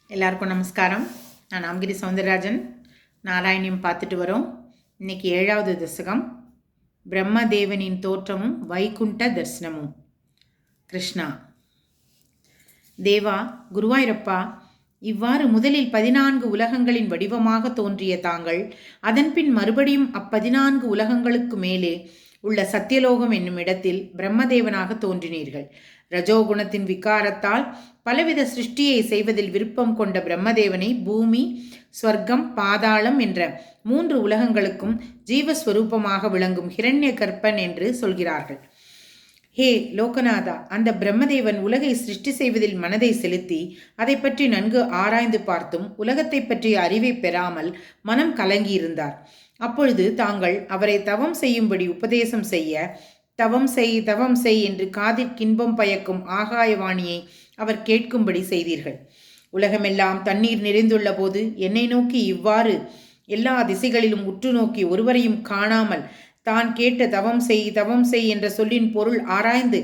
எல்லாருக்கும் நமஸ்காரம். நான் நாமகிரி சௌந்தரராஜன். நாராயணியம் பார்த்துட்டு வரோம். இன்னைக்கு 7வது தசகம், பிரம்மதேவனின் தோற்றமும் வைகுண்ட தரிசனமும். கிருஷ்ணா. தேவா, குருவாயூரப்பா, இவ்வாறு முதலில் 14 உலகங்களின் வடிவமாக தோன்றிய தாங்கள் அதன்பின் மறுபடியும் 14 உலகங்களுக்கு மேலே உள்ள சத்தியலோகம் என்னும் இடத்தில் பிரம்மதேவனாக தோன்றினீர்கள். ரஜோகுணத்தின் விகாரத்தால் பலவித சிருஷ்டியை செய்வதில் விருப்பம் கொண்ட பிரம்மதேவனை பூமி, ஸ்வர்க்கம், பாதாளம் என்ற 3 உலகங்களுக்கும் ஜீவஸ்வரூபமாக விளங்கும் ஹிரண்ய கர்ப்பன் என்று சொல்கிறார்கள். ஹே லோகநாதா, அந்த பிரம்மதேவன் உலகை சிருஷ்டி செய்வதில் மனதை செலுத்தி அதை பற்றி நன்கு ஆராய்ந்து பார்த்தும் உலகத்தை பற்றிய அறிவை பெறாமல் மனம் கலங்கியிருந்தார். அப்பொழுது தாங்கள் அவரை தவம் செய்யும்படி உபதேசம் செய்ய, தவம் செய் என்று காதிற்கின்பம் பயக்கும் ஆகாயவாணியை அவர் கேட்கும்படி செய்தீர்கள். உலகமெல்லாம் தண்ணீர் நிறைந்துள்ள போது என்னை நோக்கி இவ்வாறு எல்லா திசைகளிலும் உற்று நோக்கி ஒருவரையும் காணாமல் தான் கேட்ட தவம் செய் என்ற சொல்லின் பொருள் ஆராய்ந்து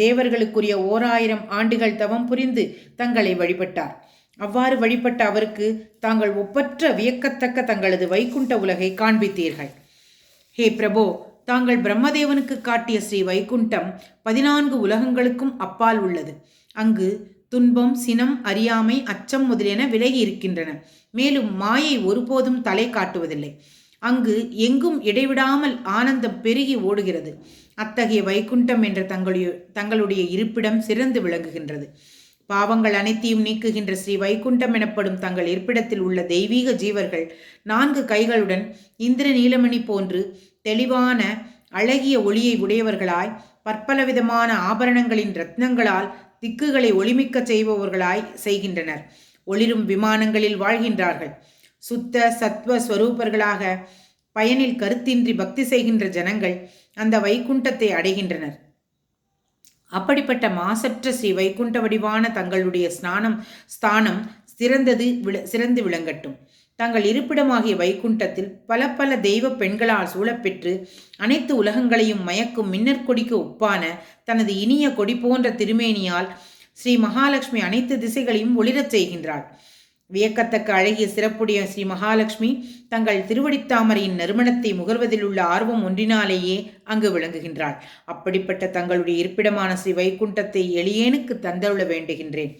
தேவர்களுக்குரிய 1000 ஆண்டுகள் தவம் புரிந்து தங்களை வழிபட்டார். அவ்வாறு வழிபட்ட அவருக்கு தாங்கள் ஒப்பற்ற வியக்கத்தக்க தங்களது வைகுண்ட உலகை காண்பித்தீர்கள். ஹே பிரபோ, தாங்கள் பிரம்மதேவனுக்கு காட்டிய ஸ்ரீ வைகுண்டம் 14 உலகங்களுக்கும் அப்பால் உள்ளது. அங்கு துன்பம், சினம், அறியாமை, அச்சம் முதலியன விலகி இருக்கின்றன. மேலும் மாயை ஒருபோதும் தலை காட்டுவதில்லை. அங்கு எங்கும் இடைவிடாமல் ஆனந்தம் பெருகி ஓடுகிறது. அத்தகைய வைகுண்டம் என்ற தங்களுடைய இருப்பிடம் சிறந்து விளங்குகின்றது. பாவங்கள் அனைத்தையும் நீக்குகின்ற ஸ்ரீ வைகுண்டம் எனப்படும் தங்கள் இருப்பிடத்தில் உள்ள தெய்வீக ஜீவர்கள் 4 கைகளுடன் இந்திர நீலமணி போன்று தெளிவான அழகிய ஒளியை உடையவர்களாய், பற்பல விதமான ஆபரணங்களின் ரத்னங்களால் திக்குகளை ஒளிமிக்க செய்பவர்களாய் செய்கின்றனர். ஒளிரும் விமானங்களில் வாழ்கின்றார்கள். சுத்த சத்வ ஸ்வரூபர்களாக பயனில் கருத்தின்றி பக்தி செய்கின்ற ஜனங்கள் அந்த வைகுண்டத்தை அடைகின்றனர். அப்படிப்பட்ட மாசற்ற ஸ்ரீ வைகுண்ட வடிவான தங்களுடைய ஸ்தானம் சிறந்து விளங்கட்டும். தங்கள் இருப்பிடமாகிய வைகுண்டத்தில் பல தெய்வ பெண்களால் சூழப்பெற்று அனைத்து உலகங்களையும் மயக்கும் மின்னற்கொடிக்கு ஒப்பான தனது இனிய கொடி போன்ற திருமேனியால் ஸ்ரீ மகாலட்சுமி அனைத்து திசைகளையும் ஒளிரச் செய்கின்றாள். வியக்கத்தக்க அழகிய சிறப்புடைய ஸ்ரீ மகாலட்சுமி தங்கள் திருவடித்தாமரையின் நறுமணத்தை முகர்வதில் உள்ள ஆர்வம் ஒன்றினாலேயே அங்கு விளங்குகின்றாள். அப்படிப்பட்ட தங்களுடைய இருப்பிடமான ஸ்ரீ வைகுண்டத்தை எளியேனுக்கு தந்தருள வேண்டுகின்றேன்.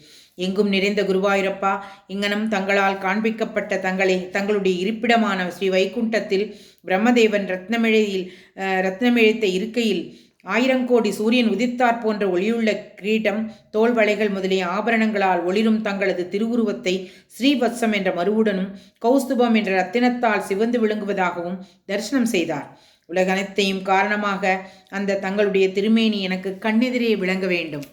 எங்கும் நிறைந்த குருவாயூரப்பா, இங்கனம் தங்களால் காண்பிக்கப்பட்ட தங்களுடைய இருப்பிடமான ஸ்ரீ வைகுண்டத்தில் பிரம்மதேவன் ரத்னமிழைத்த இருக்கையில் 1000 கோடி சூரியன் உதித்தாற் போன்ற ஒளியுள்ள கிரீடம், தோள்வளைகள் முதலிய ஆபரணங்களால் ஒளிரும் தங்களது திருவுருவத்தை ஸ்ரீவத்சம் என்ற மறுவுடனும் கௌஸ்துபம் என்ற ரத்தினத்தால் சிவந்து விளங்குவதாகவும் தரிசனம் செய்தார். உலகனைத்தையும் காரணமாக அந்த தங்களுடைய திருமேனி எனக்கு கண்ணெதிரே விளங்க வேண்டும்.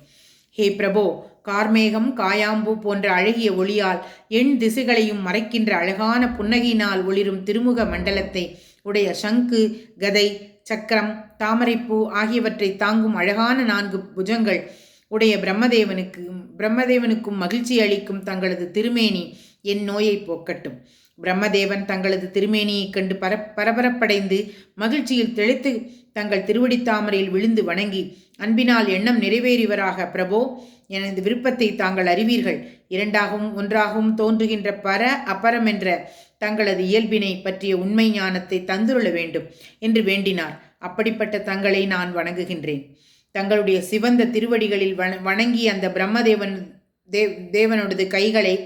ஹே பிரபோ, கார்மேகம், காயாம்பு போன்ற அழகிய ஒளியால் எண் திசைகளையும் மறைக்கின்ற அழகான புன்னகையினால் ஒளிரும் திருமுக மண்டலத்தை உடைய சங்கு, கதை, சக்கரம், தாமரைப்பூ ஆகியவற்றை தாங்கும் அழகான 4 புஜங்கள் உடைய பிரம்மதேவனுக்கும் மகிழ்ச்சி அளிக்கும் தங்களது திருமேனி என் நோயை போக்கட்டும். பிரம்மதேவன் தங்களது திருமேனியை கண்டு பரபரப்படைந்து மகிழ்ச்சியில் திளைத்து தங்கள் திருவடித்தாமரையில் விழுந்து வணங்கி அன்பினால் எண்ணம் நிறைவேறியவராக, பிரபோ, எனது விருப்பத்தை தாங்கள் அறிவீர்கள். 2ஆகவும் 1ஆகவும் தோன்றுகின்ற அபரம் என்ற தங்களது இயல்பினை பற்றிய உண்மை ஞானத்தை தந்துருள வேண்டும் என்று வேண்டினார். அப்படிப்பட்ட தங்களை நான் வணங்குகின்றேன். தங்களுடைய சிவந்த திருவடிகளில் வணங்கி அந்த தேவனோடது கைகளை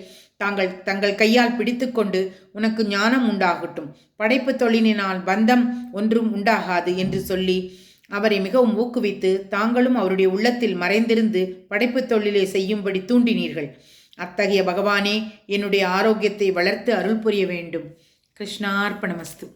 தங்கள் கையால் பிடித்து கொண்டு, உனக்கு ஞானம் உண்டாகட்டும், படைப்பு தொழிலினால் பந்தம் ஒன்றும் உண்டாகாது என்று சொல்லி அவரை மிகவும் ஊக்குவித்து தாங்களும் அவருடைய உள்ளத்தில் மறைந்திருந்து படைப்பு தொழிலை செய்யும்படி தூண்டினீர்கள். அத்தகைய பகவானே, என்னுடைய ஆரோக்கியத்தை வளர்த்து அருள் புரிய வேண்டும். கிருஷ்ணார்ப்பணமஸ்து.